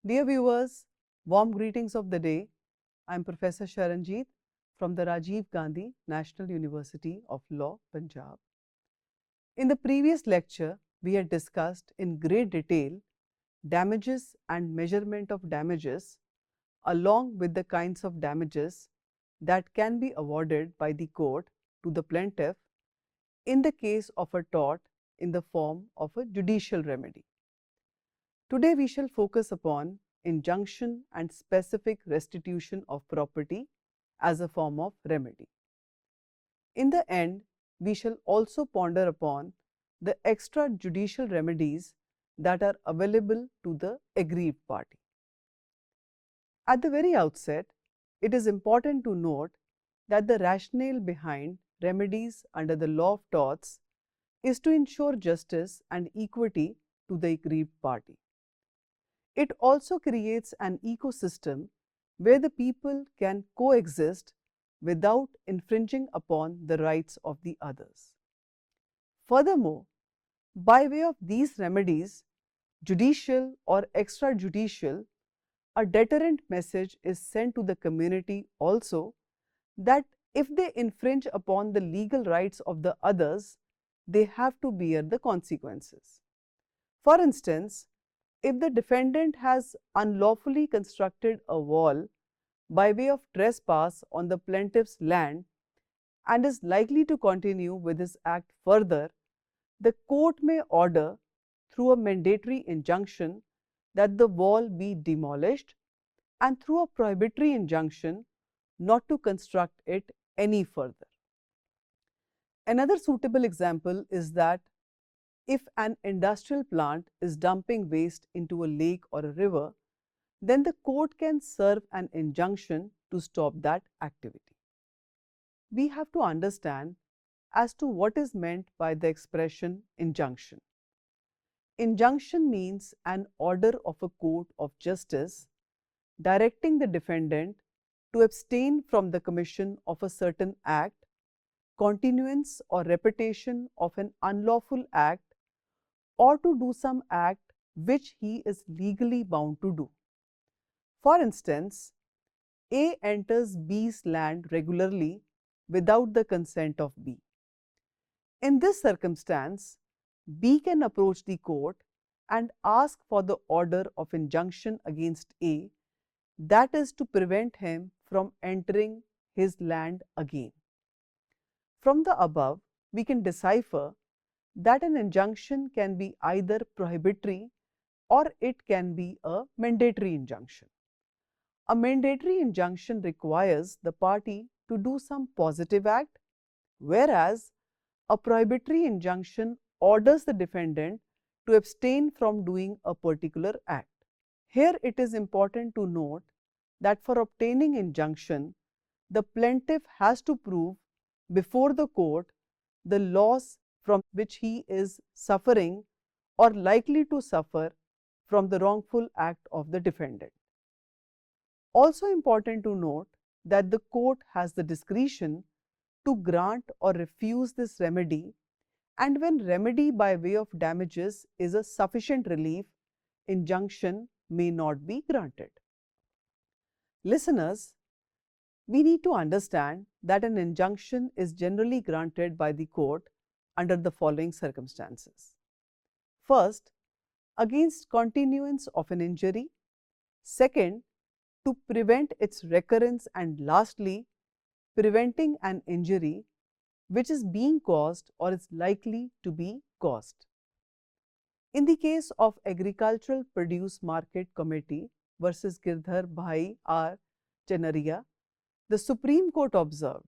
Dear viewers, warm greetings of the day. I am Professor Sharanjeet from the Rajiv Gandhi National University of Law, Punjab. In the previous lecture, we had discussed in great detail damages and measurement of damages along with the kinds of damages that can be awarded by the court to the plaintiff in the case of a tort in the form of a judicial remedy. Today we shall focus upon injunction and specific restitution of property as a form of remedy. In the end, we shall also ponder upon the extrajudicial remedies that are available to the aggrieved party. At the very outset, it is important to note that the rationale behind remedies under the law of torts is to ensure justice and equity to the aggrieved party. It also creates an ecosystem where the people can coexist without infringing upon the rights of the others. Furthermore, by way of these remedies, judicial or extrajudicial, a deterrent message is sent to the community also that if they infringe upon the legal rights of the others, they have to bear the consequences. For instance, if the defendant has unlawfully constructed a wall by way of trespass on the plaintiff's land and is likely to continue with his act further, the court may order through a mandatory injunction that the wall be demolished and through a prohibitory injunction not to construct it any further. Another suitable example is that if an industrial plant is dumping waste into a lake or a river, then the court can serve an injunction to stop that activity. We have to understand as to what is meant by the expression injunction. Injunction means an order of a court of justice directing the defendant to abstain from the commission of a certain act, continuance or repetition of an unlawful act, or to do some act which he is legally bound to do. For instance, A enters B's land regularly without the consent of B. In this circumstance, B can approach the court and ask for the order of injunction against A, that is to prevent him from entering his land again. From the above, we can decipher that an injunction can be either prohibitory or it can be a mandatory injunction. A mandatory injunction requires the party to do some positive act, whereas a prohibitory injunction orders the defendant to abstain from doing a particular act. Here it is important to note that for obtaining injunction, the plaintiff has to prove before the court the loss from which he is suffering or likely to suffer from the wrongful act of the defendant. Also important to note that the court has the discretion to grant or refuse this remedy, and when remedy by way of damages is a sufficient relief, injunction may not be granted. Listeners, we need to understand that an injunction is generally granted by the court under the following circumstances. First, against continuance of an injury. Second, to prevent its recurrence, and lastly, preventing an injury which is being caused or is likely to be caused. In the case of Agricultural Produce Market Committee versus Girdhar Bhai R. Chanaria, the Supreme Court observed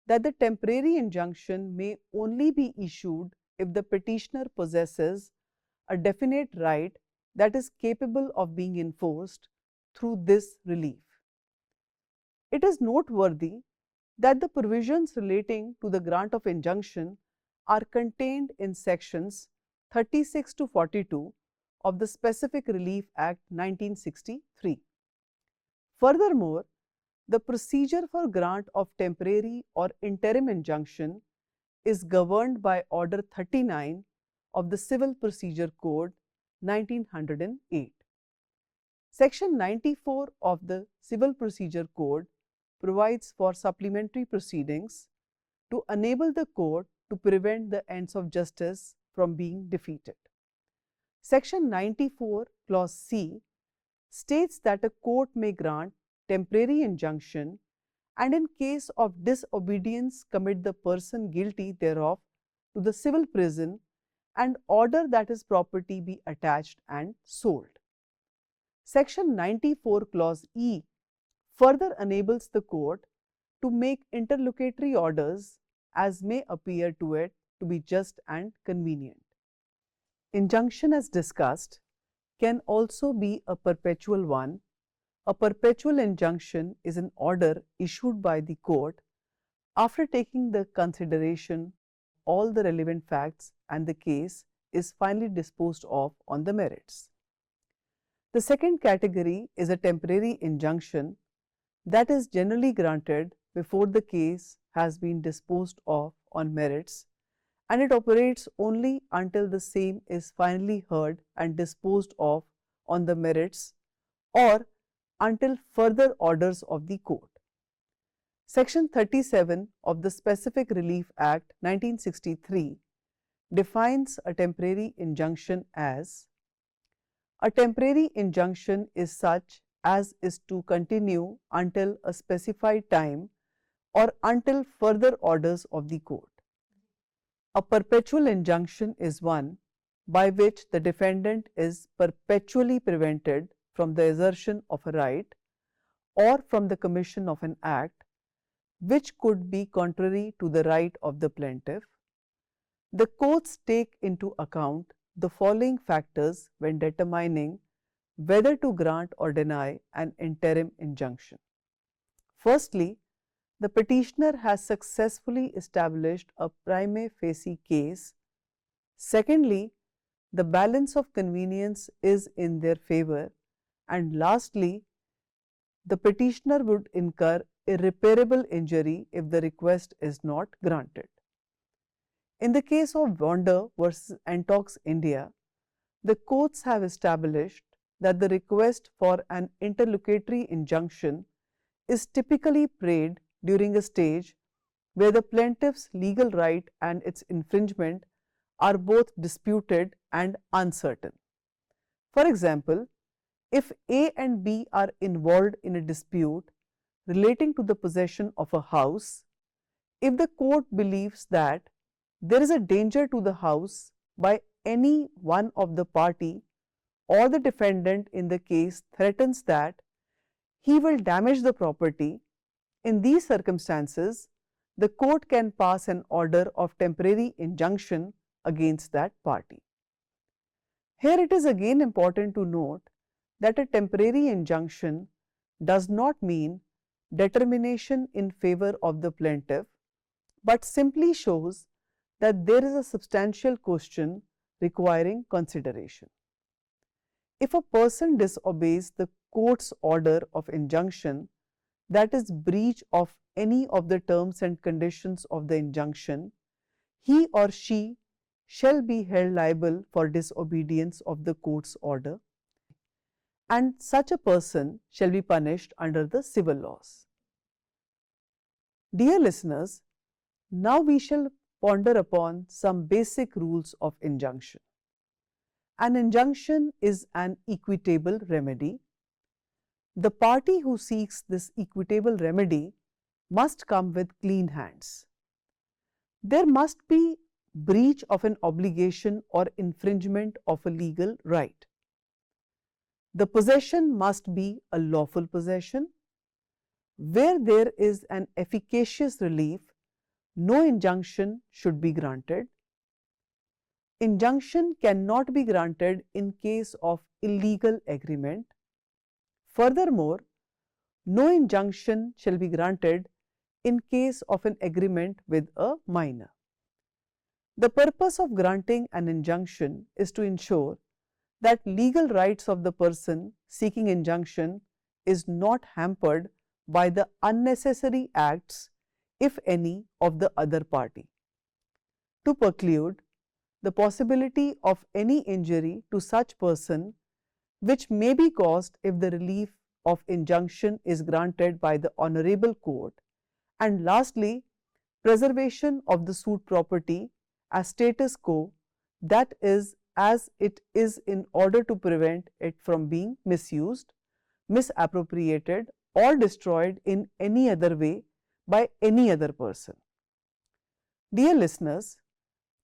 that the temporary injunction may only be issued if the petitioner possesses a definite right that is capable of being enforced through this relief. It is noteworthy that the provisions relating to the grant of injunction are contained in sections 36 to 42 of the Specific Relief Act 1963. Furthermore, the procedure for grant of temporary or interim injunction is governed by Order 39 of the Civil Procedure Code 1908. Section 94 of the Civil Procedure Code provides for supplementary proceedings to enable the court to prevent the ends of justice from being defeated. Section 94 Clause C states that a court may grant temporary injunction and in case of disobedience commit the person guilty thereof to the civil prison and order that his property be attached and sold. Section 94 Clause E further enables the court to make interlocutory orders as may appear to it to be just and convenient. Injunction, as discussed, can also be a perpetual one. A perpetual injunction is an order issued by the court after taking the consideration all the relevant facts and the case is finally disposed of on the merits. The second category is a temporary injunction that is generally granted before the case has been disposed of on merits, and it operates only until the same is finally heard and disposed of on the merits or until further orders of the court. Section 37 of the Specific Relief Act 1963 defines a temporary injunction as: a temporary injunction is such as is to continue until a specified time or until further orders of the court. A perpetual injunction is one by which the defendant is perpetually prevented from the assertion of a right or from the commission of an act which could be contrary to the right of the plaintiff. The courts take into account the following factors when determining whether to grant or deny an interim injunction. Firstly, the petitioner has successfully established a prima facie case. Secondly, the balance of convenience is in their favor. And lastly, the petitioner would incur irreparable injury if the request is not granted. In the case of Wander versus Antox India, the courts have established that the request for an interlocutory injunction is typically prayed during a stage where the plaintiff's legal right and its infringement are both disputed and uncertain. For example, if A and B are involved in a dispute relating to the possession of a house, if the court believes that there is a danger to the house by any one of the party or the defendant in the case threatens that he will damage the property, in these circumstances, the court can pass an order of temporary injunction against that party. Here it is again important to note that a temporary injunction does not mean determination in favor of the plaintiff, but simply shows that there is a substantial question requiring consideration. If a person disobeys the court's order of injunction, that is breach of any of the terms and conditions of the injunction, he or she shall be held liable for disobedience of the court's order, and such a person shall be punished under the civil laws. Dear listeners, now we shall ponder upon some basic rules of injunction. An injunction is an equitable remedy. The party who seeks this equitable remedy must come with clean hands. There must be breach of an obligation or infringement of a legal right. The possession must be a lawful possession. Where there is an efficacious relief, no injunction should be granted. Injunction cannot be granted in case of illegal agreement. Furthermore, no injunction shall be granted in case of an agreement with a minor. The purpose of granting an injunction is to ensure that legal rights of the person seeking injunction is not hampered by the unnecessary acts, if any, of the other party. To preclude the possibility of any injury to such person, which may be caused if the relief of injunction is granted by the honorable court, and lastly, preservation of the suit property as status quo, that is, as it is, in order to prevent it from being misused, misappropriated or destroyed in any other way by any other person. Dear listeners,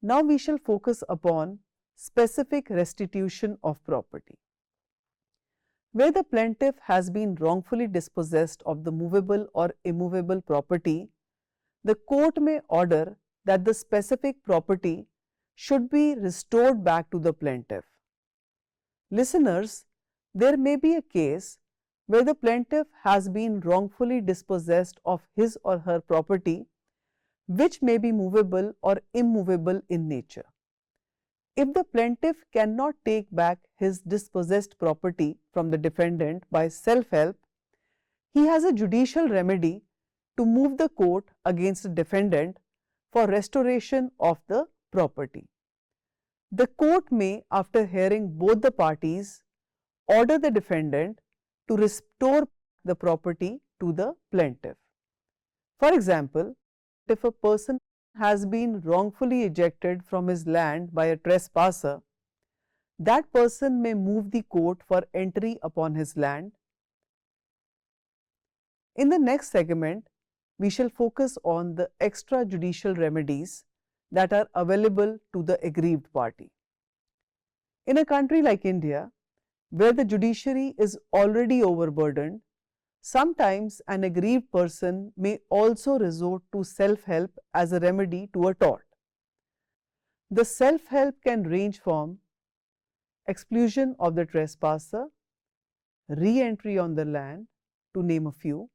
now we shall focus upon specific restitution of property. Where the plaintiff has been wrongfully dispossessed of the movable or immovable property, the court may order that the specific property should be restored back to the plaintiff. Listeners, there may be a case where the plaintiff has been wrongfully dispossessed of his or her property, which may be movable or immovable in nature. If the plaintiff cannot take back his dispossessed property from the defendant by self-help, he has a judicial remedy to move the court against the defendant for restoration of the property. The court may, after hearing both the parties, order the defendant to restore the property to the plaintiff. For example, if a person has been wrongfully ejected from his land by a trespasser, that person may move the court for entry upon his land. In the next segment, we shall focus on the extrajudicial remedies that are available to the aggrieved party. In a country like India, where the judiciary is already overburdened, sometimes an aggrieved person may also resort to self-help as a remedy to a tort. The self-help can range from exclusion of the trespasser, re-entry on the land, to name a few.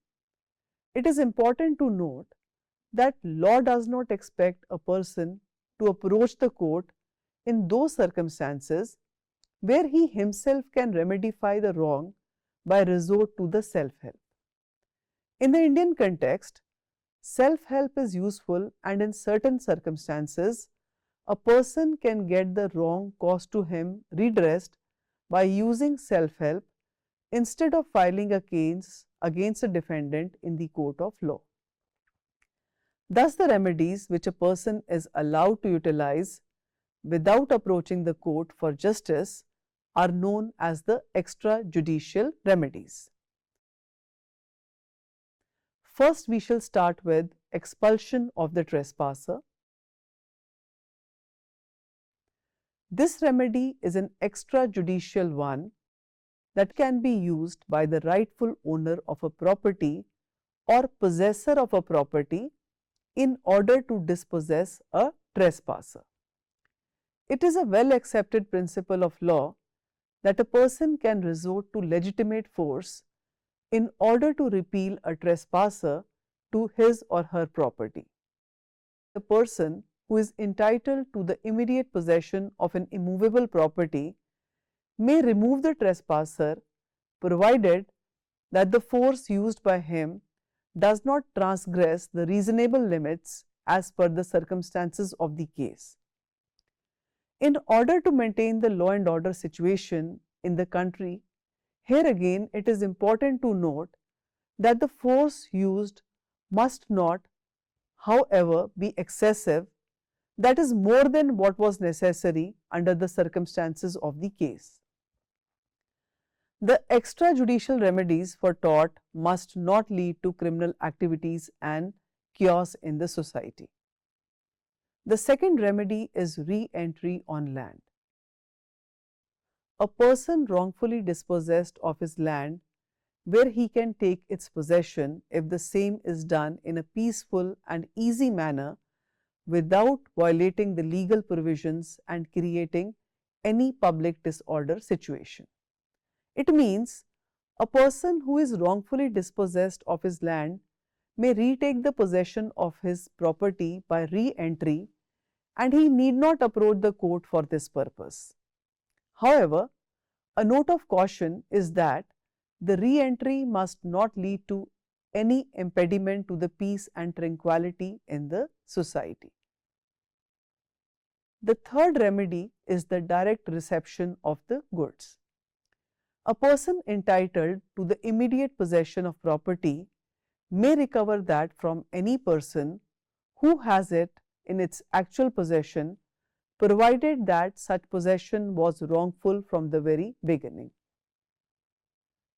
It is important to note that law does not expect a person to approach the court in those circumstances where he himself can remedify the wrong by resort to the self-help. In the Indian context, self-help is useful, and in certain circumstances, a person can get the wrong caused to him redressed by using self-help instead of filing a case against a defendant in the court of law. Thus, the remedies which a person is allowed to utilize without approaching the court for justice are known as the extrajudicial remedies. First, we shall start with expulsion of the trespasser. This remedy is an extrajudicial one that can be used by the rightful owner of a property or possessor of a property in order to dispossess a trespasser. It is a well accepted principle of law that a person can resort to legitimate force in order to repeal a trespasser to his or her property. The person who is entitled to the immediate possession of an immovable property may remove the trespasser, provided that the force used by him does not transgress the reasonable limits as per the circumstances of the case. In order to maintain the law and order situation in the country, here again it is important to note that the force used must not, however, be excessive, that is, more than what was necessary under the circumstances of the case. The extrajudicial remedies for tort must not lead to criminal activities and chaos in the society. The second remedy is re-entry on land. A person wrongfully dispossessed of his land, where he can take its possession if the same is done in a peaceful and easy manner without violating the legal provisions and creating any public disorder situation. It means a person who is wrongfully dispossessed of his land may retake the possession of his property by re-entry, and he need not approach the court for this purpose. However, a note of caution is that the re-entry must not lead to any impediment to the peace and tranquility in the society. The third remedy is the direct reception of the goods. A person entitled to the immediate possession of property may recover that from any person who has it in its actual possession, provided that such possession was wrongful from the very beginning.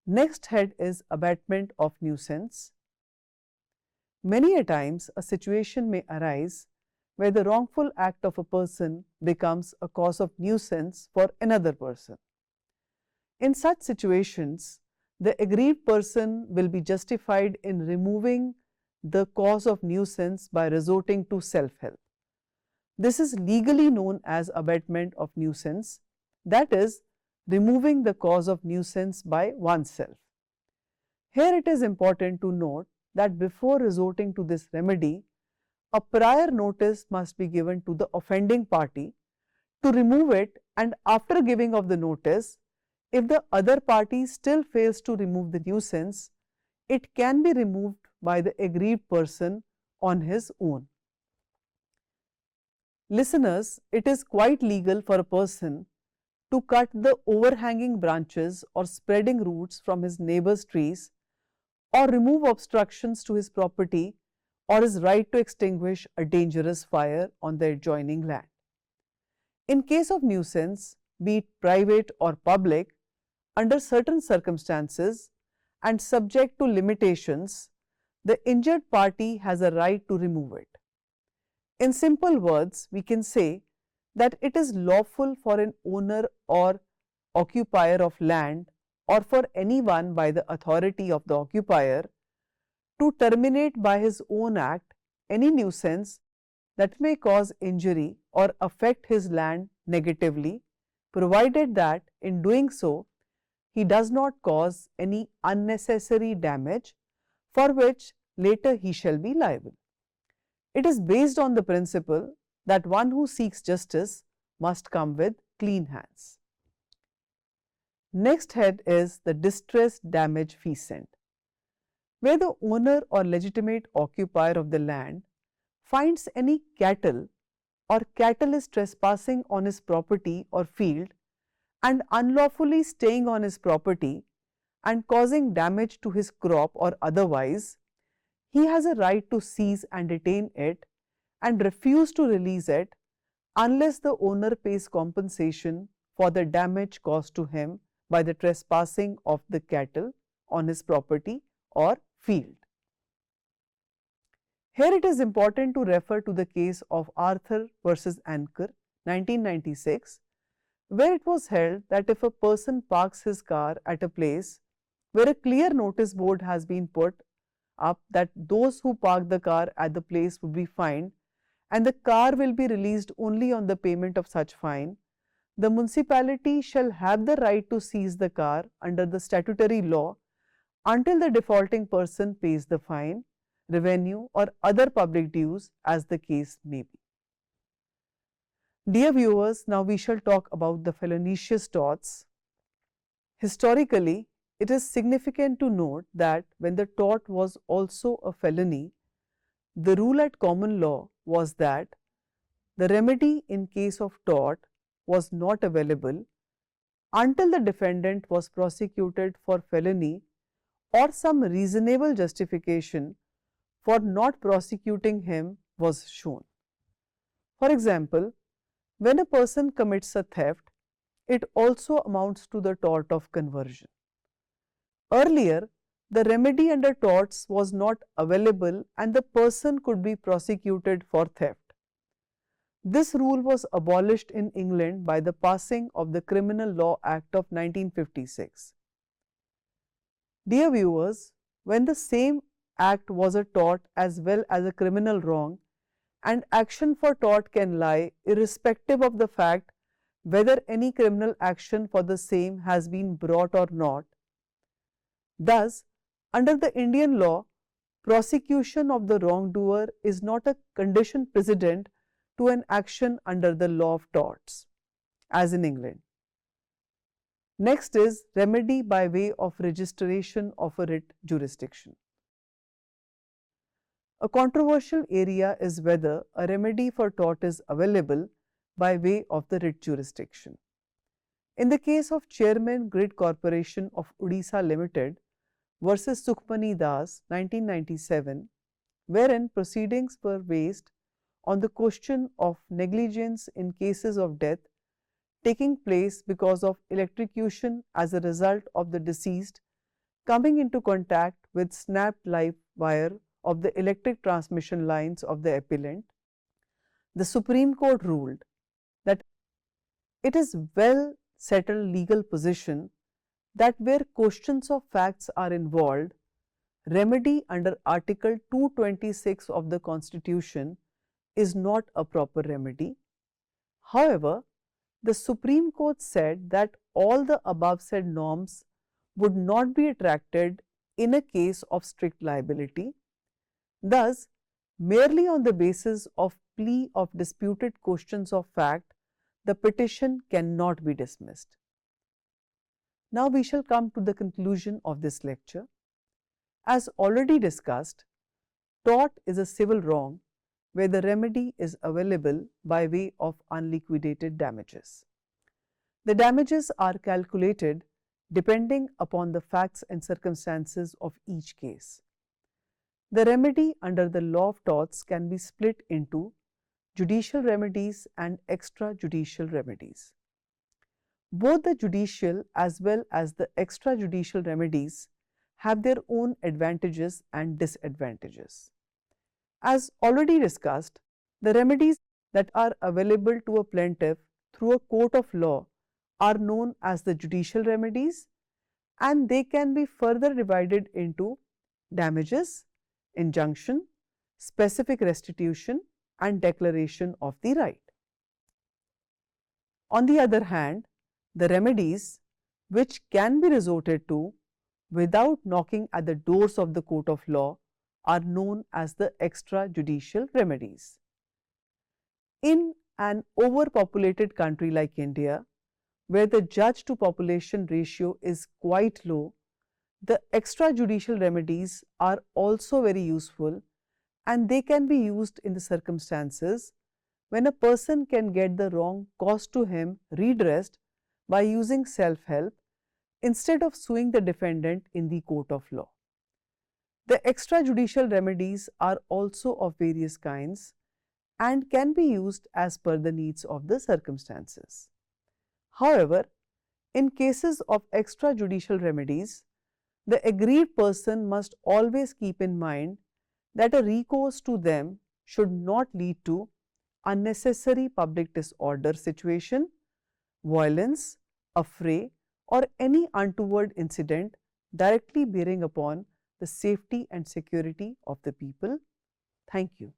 Next head is abatement of nuisance. Many a times a situation may arise where the wrongful act of a person becomes a cause of nuisance for another person. In such situations, the aggrieved person will be justified in removing the cause of nuisance by resorting to self-help. This is legally known as abatement of nuisance, that is, removing the cause of nuisance by oneself. Here it is important to note that before resorting to this remedy, a prior notice must be given to the offending party to remove it, and after giving of the notice, if the other party still fails to remove the nuisance, it can be removed by the aggrieved person on his own. Listeners, it is quite legal for a person to cut the overhanging branches or spreading roots from his neighbor's trees, or remove obstructions to his property or his right to extinguish a dangerous fire on the adjoining land. In case of nuisance, be it private or public, under certain circumstances and subject to limitations, the injured party has a right to remove it. In simple words, we can say that it is lawful for an owner or occupier of land, or for anyone by the authority of the occupier, to terminate by his own act any nuisance that may cause injury or affect his land negatively, provided that in doing so he does not cause any unnecessary damage for which later he shall be liable. It is based on the principle that one who seeks justice must come with clean hands. Next head is the distress damage fee-cent. Where the owner or legitimate occupier of the land finds any cattle or cattle is trespassing on his property or field and unlawfully staying on his property and causing damage to his crop or otherwise, he has a right to seize and detain it and refuse to release it unless the owner pays compensation for the damage caused to him by the trespassing of the cattle on his property or field. Here it is important to refer to the case of Arthur versus Anker, 1996, where it was held that if a person parks his car at a place where a clear notice board has been put up that those who park the car at the place would be fined and the car will be released only on the payment of such fine, the municipality shall have the right to seize the car under the statutory law until the defaulting person pays the fine, revenue or other public dues as the case may be. Dear viewers, now we shall talk about the felonious torts. Historically, it is significant to note that when the tort was also a felony, the rule at common law was that the remedy in case of tort was not available until the defendant was prosecuted for felony or some reasonable justification for not prosecuting him was shown. For example, when a person commits a theft, it also amounts to the tort of conversion. Earlier, the remedy under torts was not available and the person could be prosecuted for theft. This rule was abolished in England by the passing of the Criminal Law Act of 1956. Dear viewers, when the same act was a tort as well as a criminal wrong, and action for tort can lie irrespective of the fact whether any criminal action for the same has been brought or not. Thus, under the Indian law, prosecution of the wrongdoer is not a condition precedent to an action under the law of torts, as in England. Next is remedy by way of registration of a writ jurisdiction. A controversial area is whether a remedy for tort is available by way of the writ jurisdiction. In the case of Chairman Grid Corporation of Odisha Limited versus Sukhmani Das 1997, wherein proceedings were based on the question of negligence in cases of death taking place because of electrocution as a result of the deceased coming into contact with snapped live wire of the electric transmission lines of the appellant, the Supreme Court ruled that it is well settled legal position that where questions of facts are involved, remedy under Article 226 of the Constitution is not a proper remedy. However, the Supreme Court said that all the above said norms would not be attracted in a case of strict liability. Thus, merely on the basis of plea of disputed questions of fact, the petition cannot be dismissed. Now we shall come to the conclusion of this lecture. As already discussed, tort is a civil wrong where the remedy is available by way of unliquidated damages. The damages are calculated depending upon the facts and circumstances of each case. The remedy under the law of torts can be split into judicial remedies and extrajudicial remedies. Both the judicial as well as the extrajudicial remedies have their own advantages and disadvantages. As already discussed, the remedies that are available to a plaintiff through a court of law are known as the judicial remedies, and they can be further divided into damages, injunction, specific restitution, and declaration of the right. On the other hand, the remedies which can be resorted to without knocking at the doors of the court of law are known as the extrajudicial remedies. In an overpopulated country like India, where the judge to population ratio is quite low, the extrajudicial remedies are also very useful, and they can be used in the circumstances when a person can get the wrong caused to him redressed by using self-help instead of suing the defendant in the court of law. The extrajudicial remedies are also of various kinds and can be used as per the needs of the circumstances. However, in cases of extrajudicial remedies, the aggrieved person must always keep in mind that a recourse to them should not lead to unnecessary public disorder situation, violence, affray, or any untoward incident directly bearing upon the safety and security of the people. Thank you.